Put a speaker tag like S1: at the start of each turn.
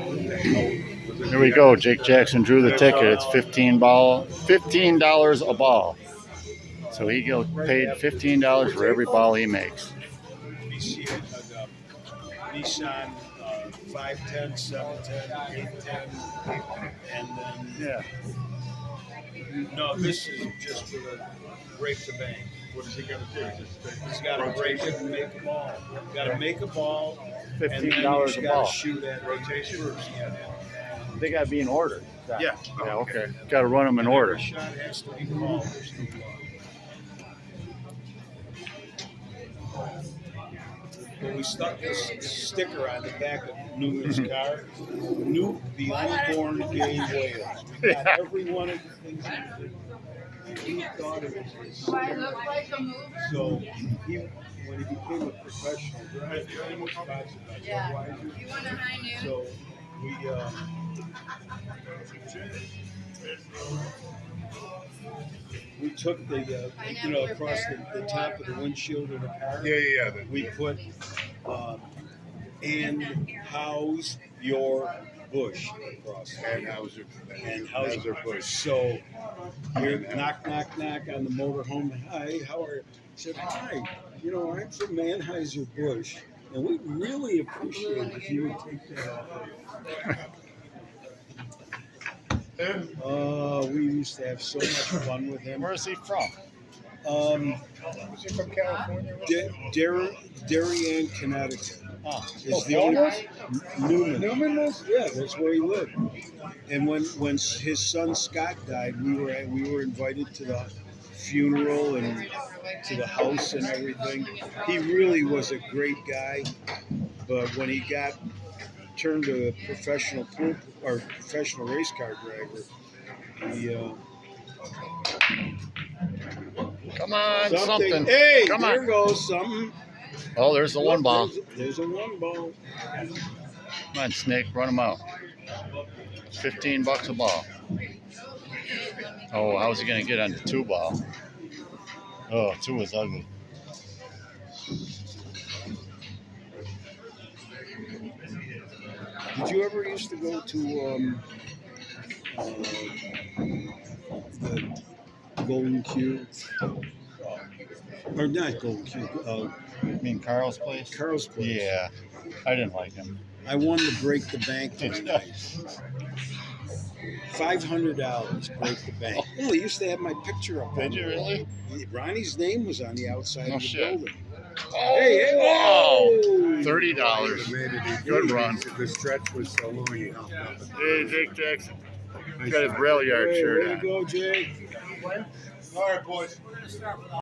S1: Here we go. Jake Jackson drew the ticket. It's $15 a ball. So he paid $15 for every ball he makes.
S2: Nissan 510, 710, 810, and then no, this is just for the break the bank.
S3: What is he going to do?
S2: He's got to break it and make a ball. Got to make a ball.
S1: $15 a ball.
S2: Shoot at
S3: rotation first.
S1: They got to be in order.
S3: Yeah.
S1: Yeah. Okay. Got to run them in order.
S2: Every shot has to be called. But we stuck this sticker on the back of Newman's car. Nuke the unborn gay whales. We got every one of the things he thought it was his.
S4: Do I look like a mover?
S2: So when he became a professional driver,
S4: Yeah. You want a high noon?
S2: so we took the across the top of the windshield of the car.
S3: Yeah.
S2: We put and house your bush across.
S3: And how's your bush?
S2: So you're knock on the motorhome. Hi, how are you? I said, hi. I'm from Anheuser-Busch, and we'd really appreciate it if you would take that off. We used to have so much fun with him.
S1: Where is he from?
S3: Was he from California?
S2: Darien, Connecticut. Is the
S3: Newman.
S2: Newman was? Yeah, that's where he lived. And when his son Scott died, we were invited to the funeral and to the house and everything. He really was a great guy, but when he got turned to a professional race car driver, he
S1: Come on, something.
S2: Hey,
S1: Come
S2: there
S1: on.
S2: goes something.
S1: Oh, there's the one ball.
S2: There's a one ball.
S1: Come on, Snake, run them out. $15 a ball. Oh, how's he going to get on the 2 ball? Oh, 2 is ugly.
S2: Did you ever used to go to the Golden Q? Or not Golden Q.
S1: You mean Carl's place?
S2: Carl's place.
S1: Yeah, I didn't like him.
S2: I won to break the bank one night. $500 break the bank. Well, he used to have my picture up.
S1: Did you really?
S2: Ronnie's name was on the outside of the building.
S1: Oh,
S2: Hey,
S1: wow.
S2: whoa!
S1: $30. Good run.
S3: The stretch was so long.
S1: Hey, Jake Jackson. He's got his Braille Yard
S2: Hey,
S1: shirt
S2: way
S1: on.
S2: to go, Jake.
S3: All right, boys.